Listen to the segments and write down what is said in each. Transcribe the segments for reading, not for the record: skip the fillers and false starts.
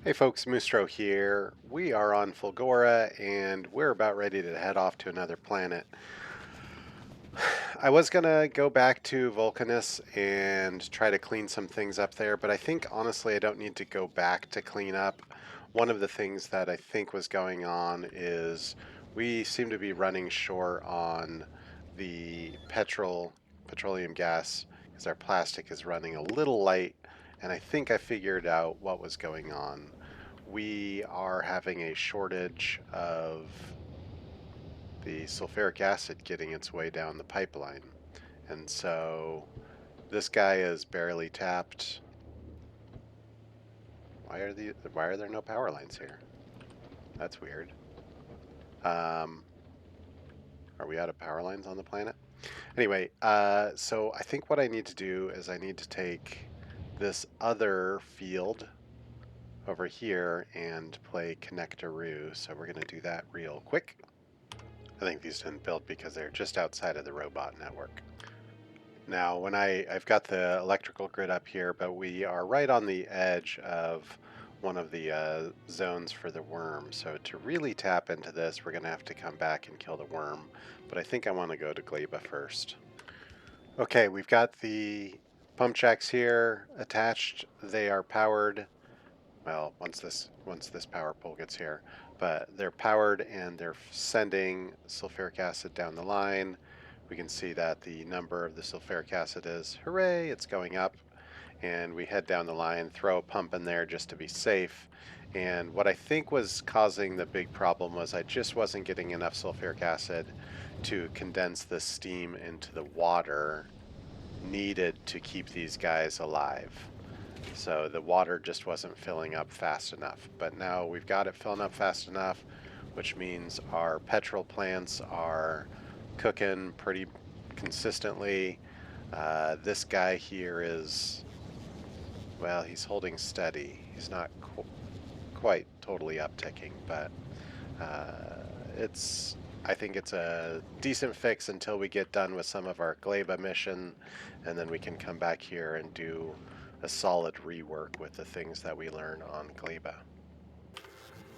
Hey folks, Moosetro here. We are on Fulgora and we're about ready to head off to another planet. I was gonna go back to Vulcanus and try to clean some things up there, but I think honestly I don't need to go back to clean up. One of the things that I think was going on is we seem to be running short on the petroleum gas because our plastic is running a little light, and I think I figured out what was going on. We are having a shortage of the sulfuric acid getting its way down the pipeline. And so this guy is barely tapped. Why are there no power lines here? That's weird. Um, are we out of power lines on the planet? Anyway, so I think what I need to do is I need to take this other field over here and play Connectaroo. So we're going to do that real quick. I think these didn't build because they're just outside of the robot network. Now, when I've got the electrical grid up here, but we are right on the edge of one of the zones for the worm. So to really tap into this, we're going to have to come back and kill the worm. But I think I want to go to Gleba first. Okay, we've got the pump jacks here attached. They are powered. Well, once this power pole gets here, but they're powered and they're sending sulfuric acid down the line. We can see that the number of the sulfuric acid is, hooray, it's going up. And we head down the line, throw a pump in there just to be safe. And what I think was causing the big problem was I just wasn't getting enough sulfuric acid to condense the steam into the water needed to keep these guys alive. So the water just wasn't filling up fast enough. But now we've got it filling up fast enough, which means our petrol plants are cooking pretty consistently. This guy here is, well, he's holding steady. He's not quite totally upticking, but I think it's a decent fix until we get done with some of our Gleba mission, and then we can come back here and do a solid rework with the things that we learn on Gleba.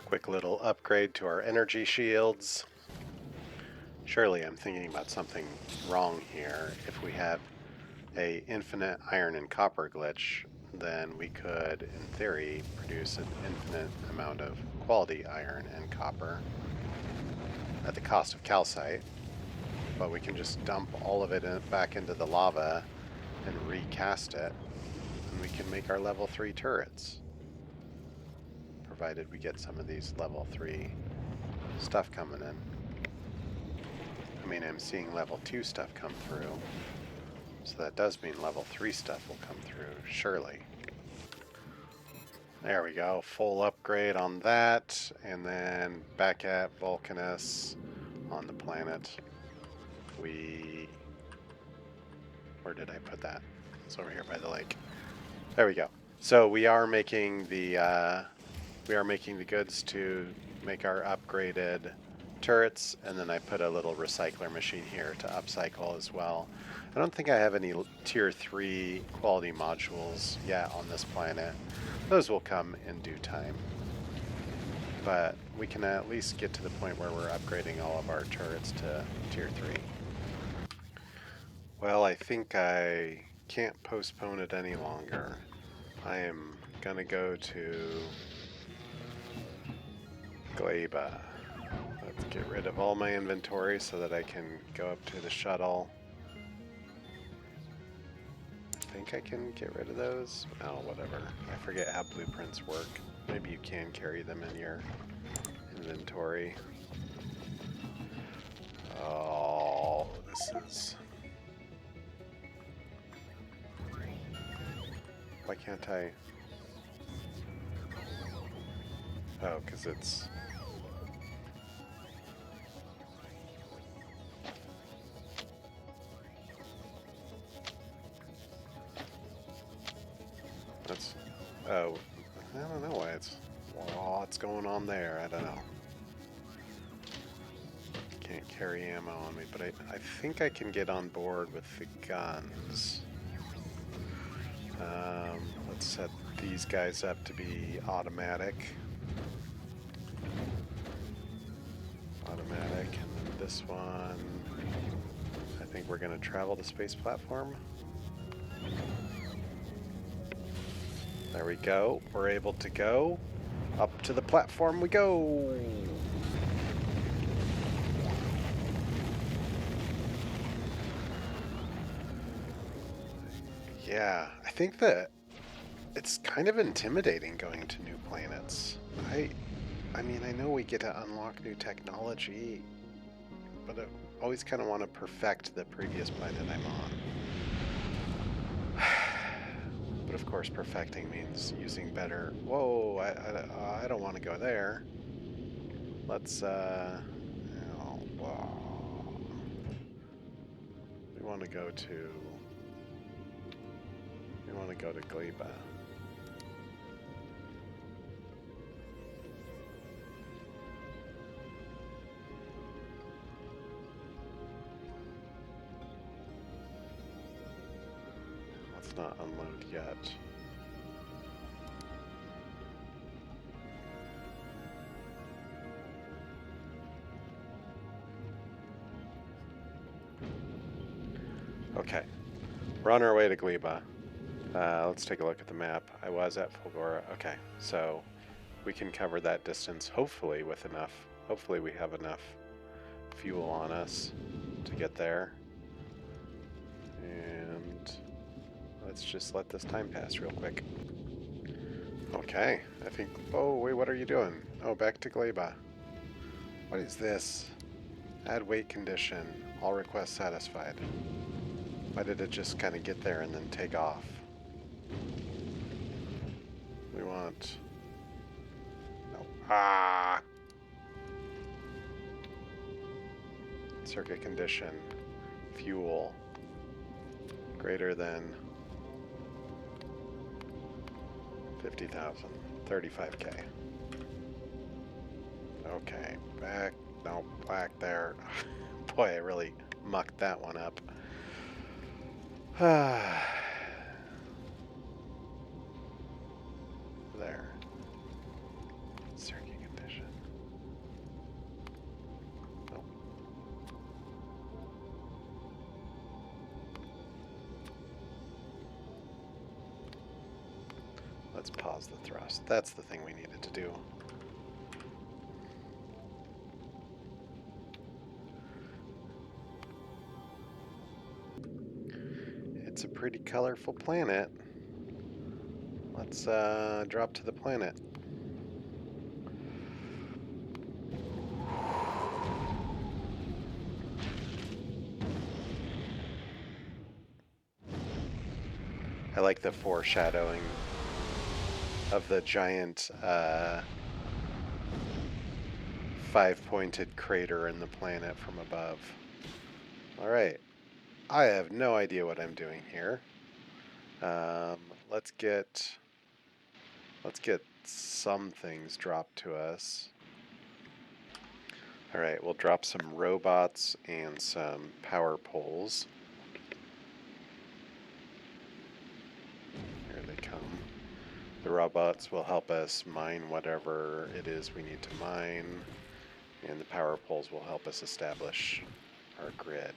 Quick little upgrade to our energy shields. Surely I'm thinking about something wrong here. If we have a infinite iron and copper glitch, then we could, in theory, produce an infinite amount of quality iron and copper at the cost of calcite, but we can just dump all of it back into the lava and recast it, and we can make our level 3 turrets, provided we get some of these level 3 stuff coming in. I mean, I'm seeing level 2 stuff come through, so that does mean level 3 stuff will come through, surely. There we go, full upgrade on that, and then back at Vulcanus on the planet. Where did I put that? It's over here by the lake. There we go. So we are making the goods to make our upgraded turrets, and then I put a little recycler machine here to upcycle as well. I don't think I have any tier 3 quality modules yet on this planet. Those will come in due time. But we can at least get to the point where we're upgrading all of our turrets to tier 3. Well, I think I can't postpone it any longer. I am gonna go to Gleba. Let's get rid of all my inventory so that I can go up to the shuttle. I think I can get rid of those. Oh, whatever. I forget how blueprints work. Maybe you can carry them in your inventory. Oh, this is... Why can't I... Oh, because it's... That's... Oh, I don't know why it's... What's going on there? I don't know. Can't carry ammo on me, but I think I can get on board with the guns. Let's set these guys up to be automatic. Automatic, and then this one, I think we're going to travel the space platform. There we go. We're able to go. Up to the platform we go. Yeah, I think that it's kind of intimidating going to new planets. I mean, I know we get to unlock new technology, but I always kind of want to perfect the previous planet I'm on. But of course, perfecting means using better... Whoa, I don't want to go there. Let's, oh, wow. We want to go to... We want to go to Gleba. Let's not unload yet. Okay, we're on our way to Gleba. Let's take a look at the map. I was at Fulgora. Okay, so we can cover that distance hopefully with enough. Hopefully we have enough fuel on us to get there. And let's just let this time pass real quick. Okay, I think... Oh, wait, what are you doing? Oh, back to Gleba. What is this? Add weight condition. All requests satisfied. Why did it just kind of get there and then take off? We want... No. Ah! Circuit condition. Fuel. Greater than 50,000. 35K. Okay. Back. No, back there. Boy, I really mucked that one up. There. Circuit condition. Nope. Let's pause the thrust. That's the thing we needed to do. It's a pretty colorful planet. Let's drop to the planet. I like the foreshadowing of the giant five-pointed crater in the planet from above. All right. I have no idea what I'm doing here. Let's get some things dropped to us. All right, we'll drop some robots and some power poles. Here they come. The robots will help us mine whatever it is we need to mine, and the power poles will help us establish our grid.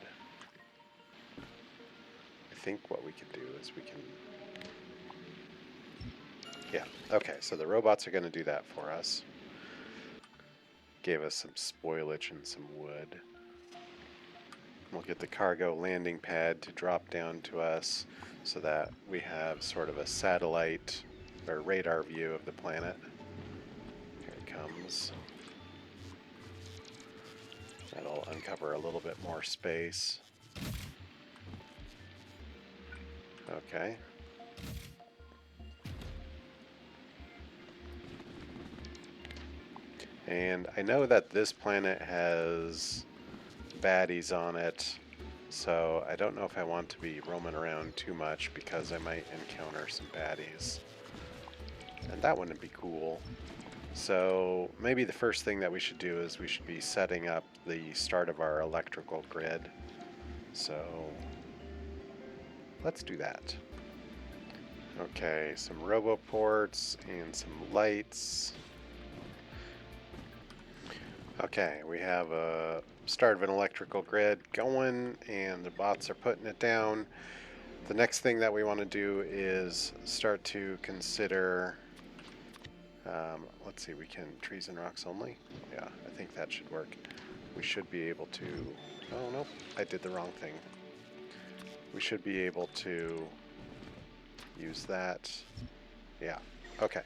I think what we can do is we can... Yeah, okay, so the robots are going to do that for us. Gave us some spoilage and some wood. We'll get the cargo landing pad to drop down to us so that we have sort of a satellite or radar view of the planet. Here it comes. That'll uncover a little bit more space. Okay. And I know that this planet has baddies on it, so I don't know if I want to be roaming around too much because I might encounter some baddies. And that wouldn't be cool. So maybe the first thing that we should do is we should be setting up the start of our electrical grid. So let's do that. Okay, some roboports and some lights. Okay, we have a start of an electrical grid going, and the bots are putting it down. The next thing that we want to do is start to consider, let's see, we can trees and rocks only? Yeah, I think that should work. We should be able to, oh no, I did the wrong thing. We should be able to use that. Yeah, okay.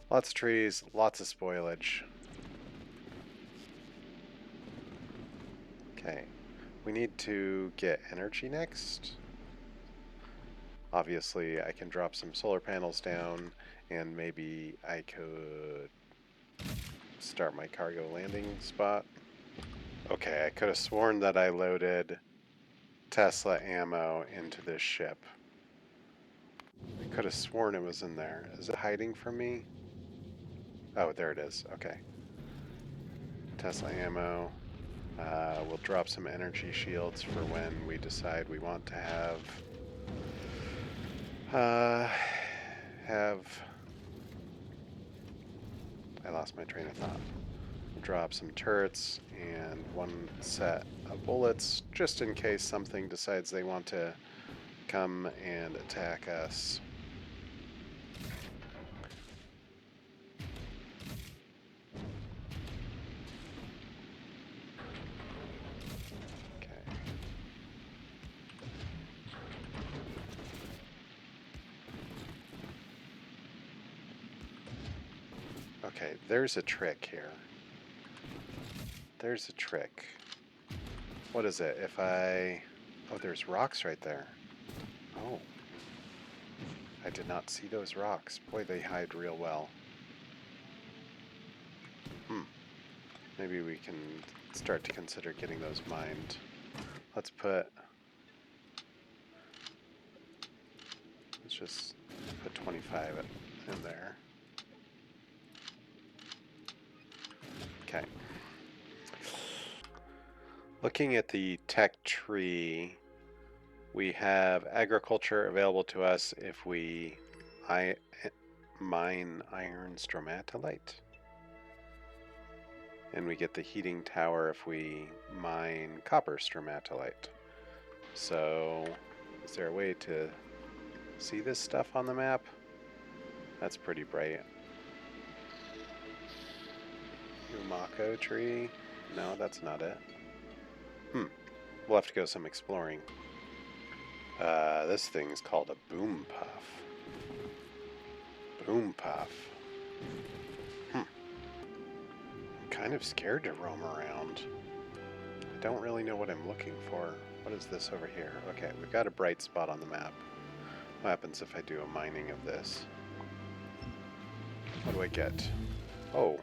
Lots of trees, lots of spoilage. Okay, we need to get energy next. Obviously, I can drop some solar panels down, and maybe I could start my cargo landing spot. Okay, I could have sworn that I loaded Tesla ammo into this ship. I could have sworn it was in there. Is it hiding from me? Oh, there it is. Okay. Tesla ammo. We'll drop some energy shields for when we decide we want to have I lost my train of thought. We'll drop some turrets and one set of bullets just in case something decides they want to come and attack us. Okay, there's a trick here. There's a trick. What is it? If I... Oh, there's rocks right there. Oh. I did not see those rocks. Boy, they hide real well. Maybe we can start to consider getting those mined. Let's just put 25 in there. Okay. Looking at the tech tree, we have agriculture available to us if we mine iron stromatolite. And we get the heating tower if we mine copper stromatolite. So, is there a way to see this stuff on the map? That's pretty bright. Umako tree? No, that's not it. We'll have to go some exploring. This thing's called a boom puff. Boom puff. I'm kind of scared to roam around. I don't really know what I'm looking for. What is this over here? Okay, we've got a bright spot on the map. What happens if I do a mining of this? What do I get? Oh,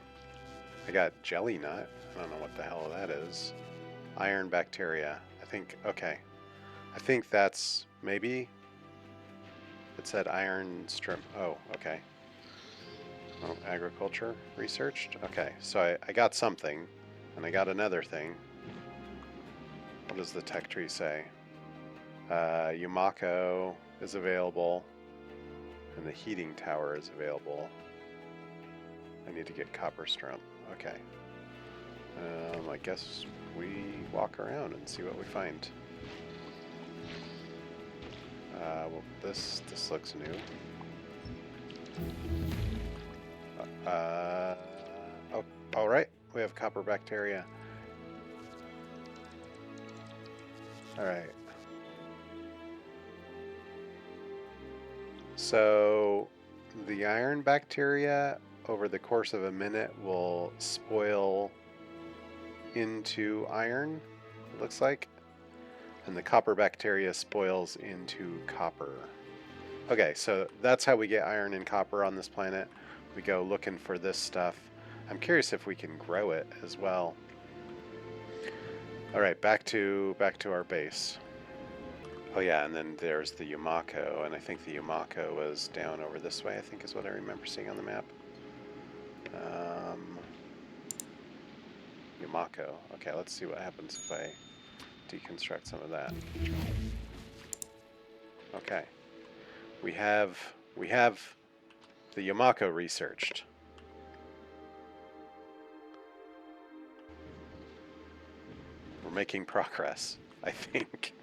I got jelly nut. I don't know what the hell that is. Iron bacteria. I think, okay. I think that's maybe. It said iron strip. Oh, okay. Oh, agriculture researched. Okay, so I got something, and I got another thing. What does the tech tree say? Umako is available, and the heating tower is available. I need to get copper strum. Okay. I guess we walk around and see what we find. Well, this looks new. Oh, all right. We have copper bacteria. All right. So the iron bacteria over the course of a minute will spoil into iron, it looks like. And the copper bacteria spoils into copper. Okay, so that's how we get iron and copper on this planet. We go looking for this stuff. I'm curious if we can grow it as well. All right, back to our base. Oh yeah, and then there's the Umako, and I think the Umako was down over this way, I think is what I remember seeing on the map. Umako. Okay, let's see what happens if I deconstruct some of that. Okay. We have the Yamako researched. We're making progress, I think.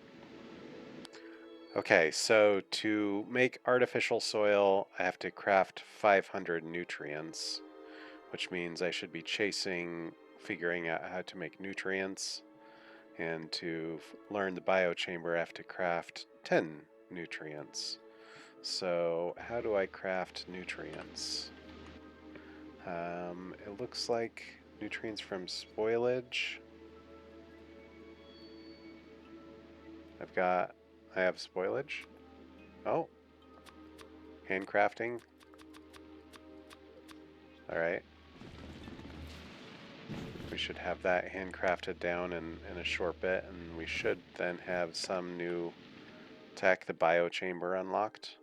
Okay, so to make artificial soil, I have to craft 500 nutrients, which means I should be figuring out how to make nutrients. And to learn the biochamber, I have to craft 10 nutrients. So how do I craft nutrients? It looks like nutrients from spoilage. I have spoilage. Oh, handcrafting. All right. We should have that handcrafted down in a short bit, and we should then have some new tech, the biochamber, unlocked.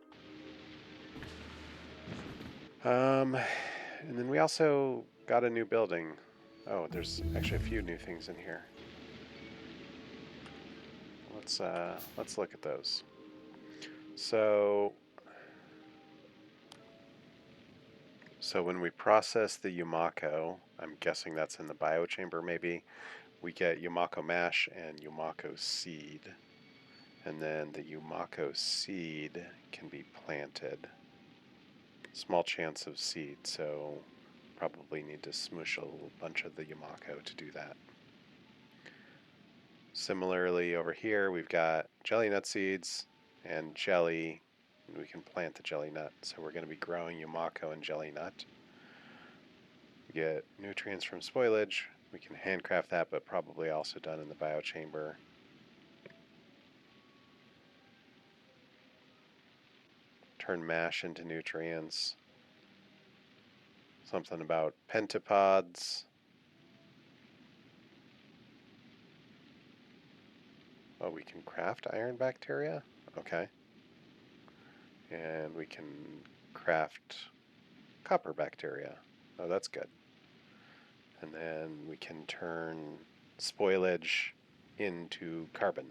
And then we also got a new building. Oh, there's actually a few new things in here. Let's look at those. So when we process the Yamako, I'm guessing that's in the biochamber maybe, we get Yamako mash and Yamako seed. And then the Yamako seed can be planted. Small chance of seed, so probably need to smoosh a bunch of the Yamako to do that. Similarly, over here we've got jelly nut seeds and jelly. And we can plant the jelly nut, so we're going to be growing Yamako and jelly nut. We get nutrients from spoilage. We can handcraft that, but probably also done in the biochamber. Turn mash into nutrients. Something about pentapods. Oh, we can craft iron bacteria? Okay. And we can craft copper bacteria. Oh, that's good. And then we can turn spoilage into carbon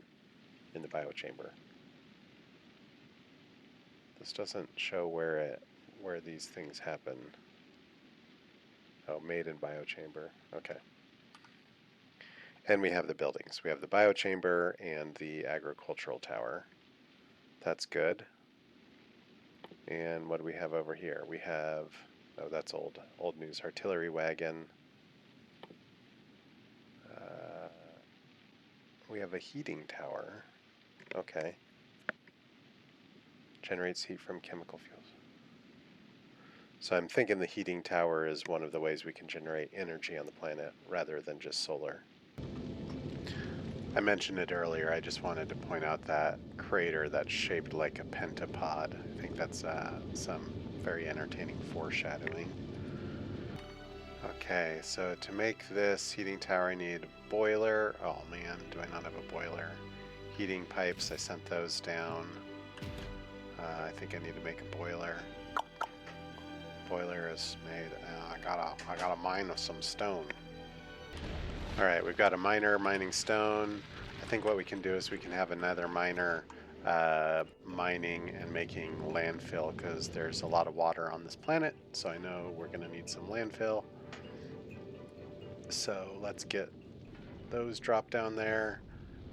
in the biochamber. This doesn't show where these things happen. Oh, made in biochamber. Okay. And we have the buildings. We have the biochamber and the agricultural tower. That's good. And what do we have over here? We have, oh, that's old news, artillery wagon. We have a heating tower. Okay. Generates heat from chemical fuels. So I'm thinking the heating tower is one of the ways we can generate energy on the planet rather than just solar. I mentioned it earlier, I just wanted to point out that crater that's shaped like a pentapod. I think that's some very entertaining foreshadowing. Okay, so to make this heating tower I need a boiler. Oh man, do I not have a boiler? Heating pipes, I sent those down. I think I need to make a boiler. Boiler is made, I gotta mine some stone. Alright, we've got a miner mining stone. I think what we can do is we can have another miner mining and making landfill, because there's a lot of water on this planet, so I know we're going to need some landfill. So let's get those dropped down there,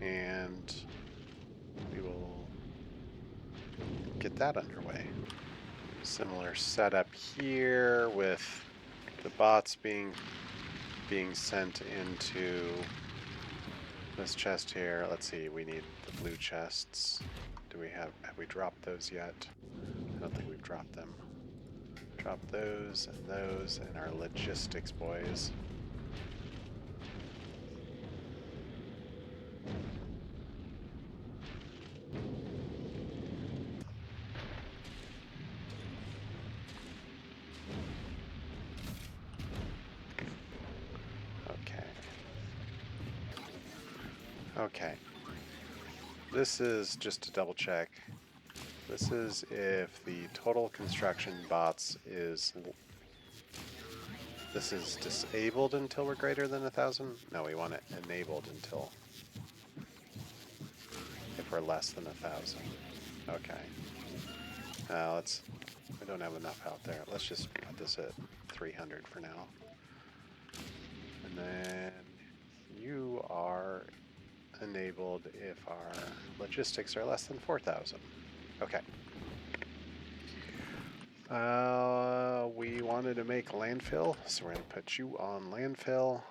and we will get that underway. Similar setup here with the bots being sent into this chest here. Let's see, we need the blue chests. Have we dropped those yet? I don't think we've dropped them. Drop those and our logistics boys. Okay. This is just to double check. This is if the total construction bots is... This is disabled until we're greater than 1,000? No, we want it enabled until... if we're less than 1,000. Okay. We don't have enough out there. Let's just put this at 300 for now. And then you are enabled if our logistics are less than 4,000. Okay. We wanted to make landfill, so we're going to put you on landfill.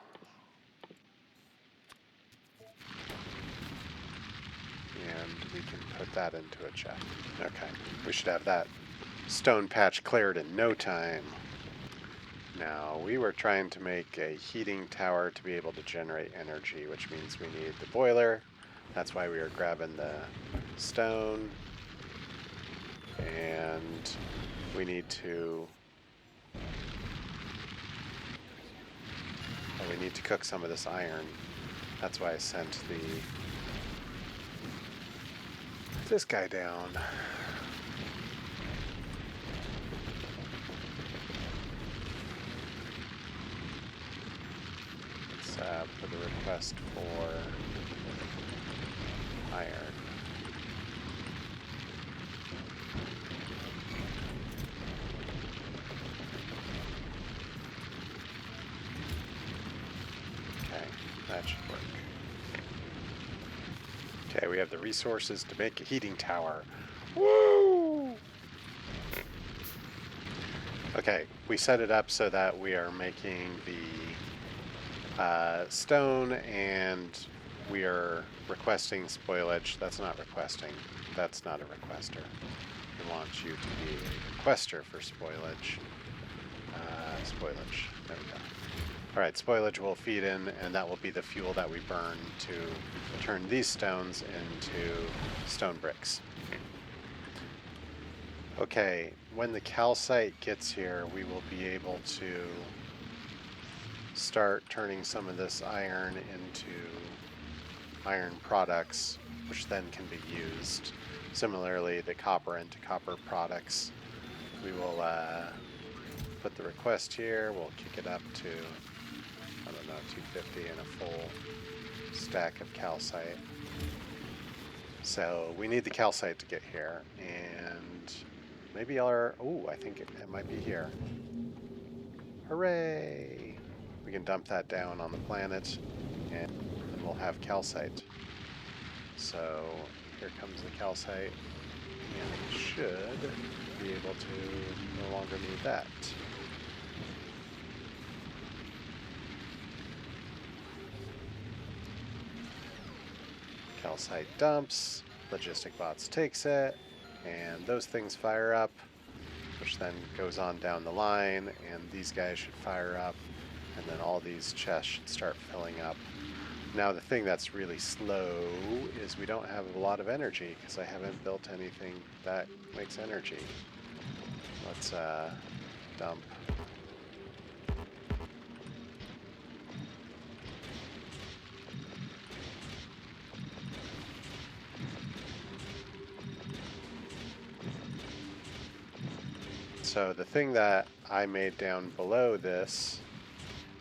And we can put that into a check. Okay, we should have that stone patch cleared in no time. Now, we were trying to make a heating tower to be able to generate energy, which means we need the boiler. That's why we were grabbing the stone. And we need to... well, we need to cook some of this iron. That's why I sent this guy down. Let's put a request for iron. Okay, that should work. Okay, we have the resources to make a heating tower. Woo! Okay, we set it up so that we are making the stone, and we are requesting spoilage. That's not requesting. That's not a requester. We want you to be a requester for spoilage. Spoilage. There we go. All right, spoilage will feed in, and that will be the fuel that we burn to turn these stones into stone bricks. Okay, when the calcite gets here, we will be able to start turning some of this iron into iron products, which then can be used. Similarly, the copper into copper products. We will put the request here. We'll kick it up to, I don't know, 250 and a full stack of calcite. So we need the calcite to get here, and maybe I think it might be here. Hooray! We can dump that down on the planet, and then we'll have calcite. So here comes the calcite, and we should be able to no longer need that. Calcite dumps, logistic bots takes it, and those things fire up, which then goes on down the line, and these guys should fire up, and then all these chests should start filling up. Now the thing that's really slow is we don't have a lot of energy because I haven't built anything that makes energy. Let's dump. So the thing that I made down below this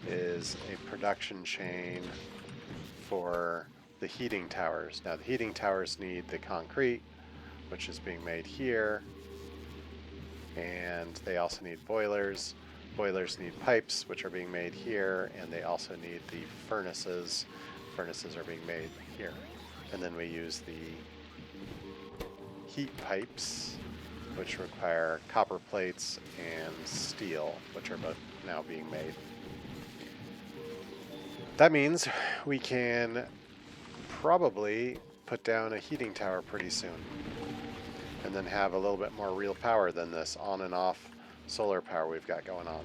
is a production chain for the heating towers. Now the heating towers need the concrete, which is being made here, and they also need boilers. Boilers need pipes, which are being made here, and they also need the furnaces. Furnaces are being made here. And then we use the heat pipes, which require copper plates and steel, which are both now being made. That means we can probably put down a heating tower pretty soon, and then have a little bit more real power than this on and off solar power we've got going on.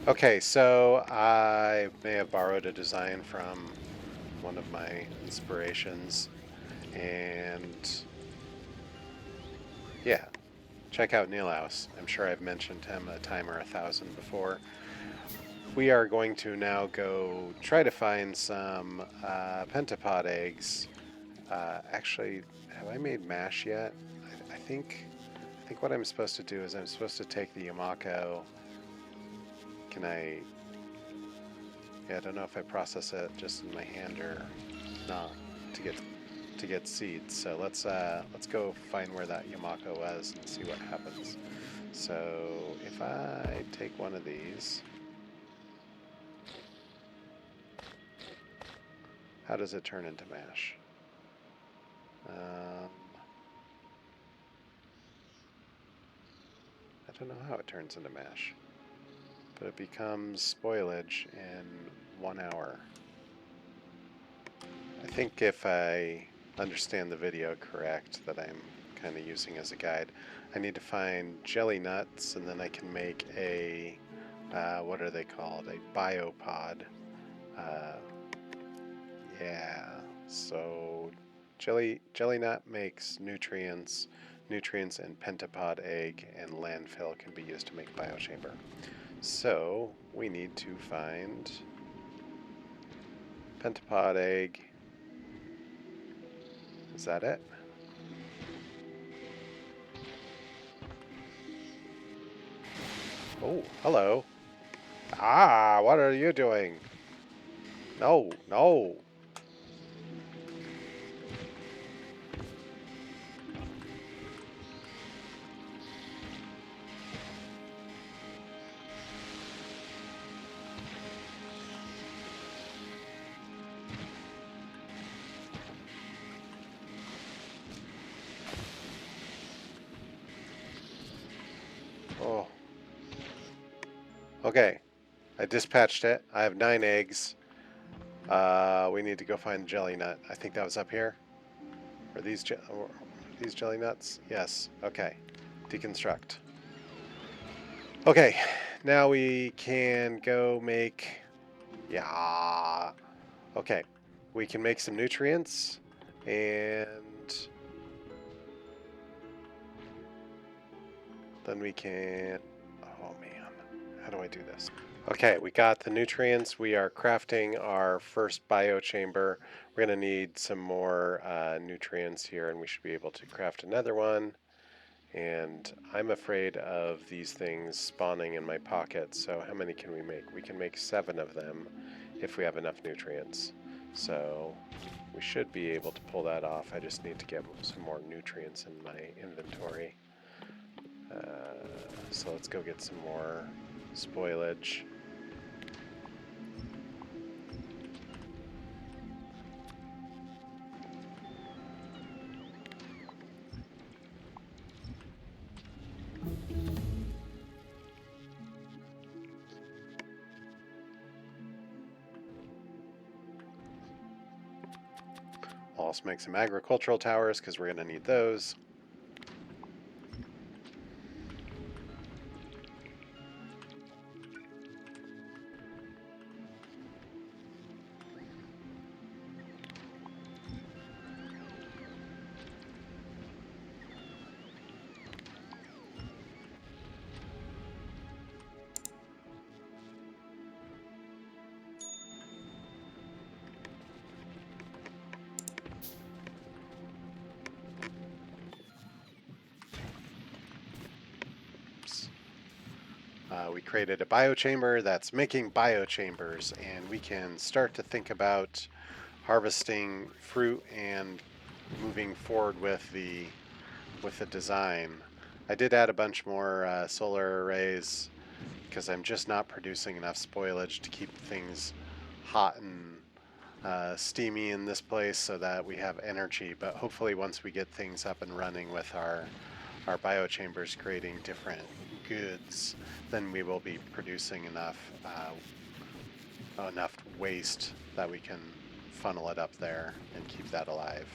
Okay, so I may have borrowed a design from one of my inspirations, and yeah, check out Nilaus. I'm sure I've mentioned him a time or 1,000 before. We are going to now go try to find some pentapod eggs. Actually, have I made mash yet? I think what I'm supposed to do is I'm supposed to take the Yamako. Can I? Yeah, I don't know if I process it just in my hand or not to get to get seeds. So let's go find where that Yamako was and see what happens. So if I take one of these, how does it turn into mash? I don't know how it turns into mash, but it becomes spoilage in 1 hour. I think if I understand the video correct that I'm kind of using as a guide, I need to find jelly nuts, and then I can make a, what are they called? A biopod. Yeah, so jelly nut makes nutrients, and pentapod egg and landfill can be used to make biochamber. So we need to find pentapod egg. Is that it? Oh, hello. Ah, what are you doing? No, no. Oh. Okay. I dispatched it. I have 9 eggs. We need to go find the jelly nut. I think that was up here. Are these jelly nuts? Yes. Okay. Deconstruct. Okay. Now we can go make... Yeah. Okay. We can make some nutrients. And... then we can... Oh, man. How do I do this? Okay, we got the nutrients. We are crafting our first biochamber. We're going to need some more nutrients here, and we should be able to craft another one. And I'm afraid of these things spawning in my pocket, so how many can we make? We can make 7 of them if we have enough nutrients. So we should be able to pull that off. I just need to get some more nutrients in my inventory. So let's go get some more spoilage. I'll also make some agricultural towers because we're going to need those. We created a biochamber that's making biochambers, and we can start to think about harvesting fruit and moving forward with the design. I did add a bunch more solar arrays because I'm just not producing enough spoilage to keep things hot and steamy in this place so that we have energy. But hopefully once we get things up and running with our biochambers creating different goods, then we will be producing enough waste that we can funnel it up there and keep that alive.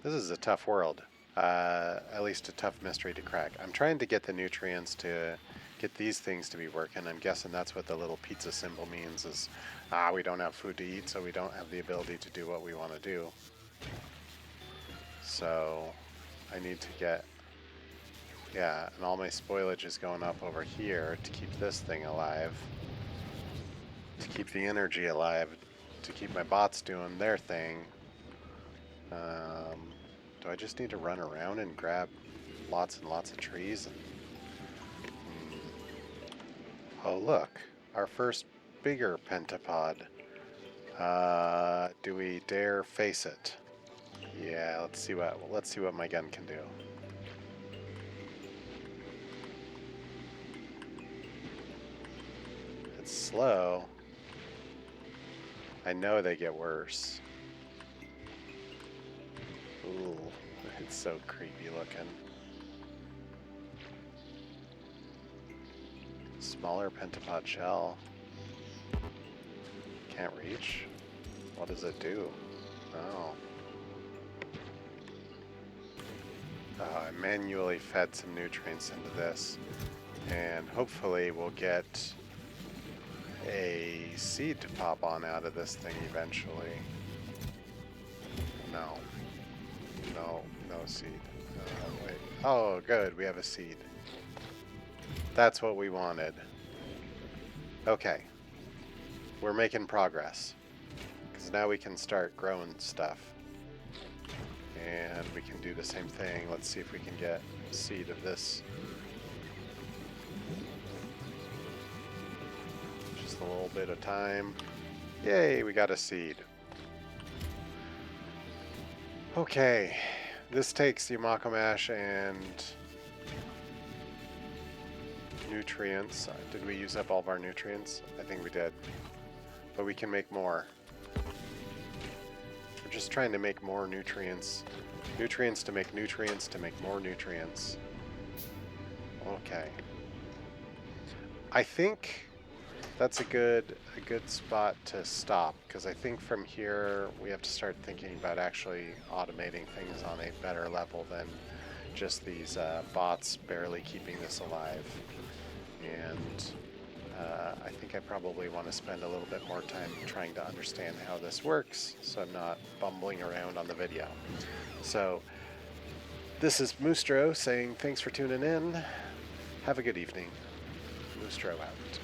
This is a tough world. At least a tough mystery to crack. I'm trying to get the nutrients to get these things to be working. I'm guessing that's what the little pizza symbol means is, we don't have food to eat, so we don't have the ability to do what we want to do. So I need to get, yeah, and all my spoilage is going up over here to keep this thing alive, to keep the energy alive, to keep my bots doing their thing. Do I just need to run around and grab lots and lots of trees? Oh look, our first bigger pentapod. Do we dare face it? Yeah, let's see what my gun can do. It's slow. I know they get worse. Ooh, it's so creepy looking. Smaller pentapod shell. Can't reach? What does it do? Oh. I manually fed some nutrients into this, and hopefully we'll get a seed to pop on out of this thing eventually. No. No seed. Wait. Oh, good. We have a seed. That's what we wanted. Okay. We're making progress. Because now we can start growing stuff. And we can do the same thing. Let's see if we can get a seed of this. Just a little bit of time. Yay, we got a seed. Okay. This takes the Yamako Mash and nutrients. Did we use up all of our nutrients? I think we did. But we can make more. We're just trying to make more nutrients. Nutrients to make nutrients to make more nutrients. Okay. I think that's a good spot to stop, because I think from here we have to start thinking about actually automating things on a better level than just these bots barely keeping this alive. And I think I probably want to spend a little bit more time trying to understand how this works, so I'm not bumbling around on the video. So this is Moosetro saying thanks for tuning in. Have a good evening. Moosetro out.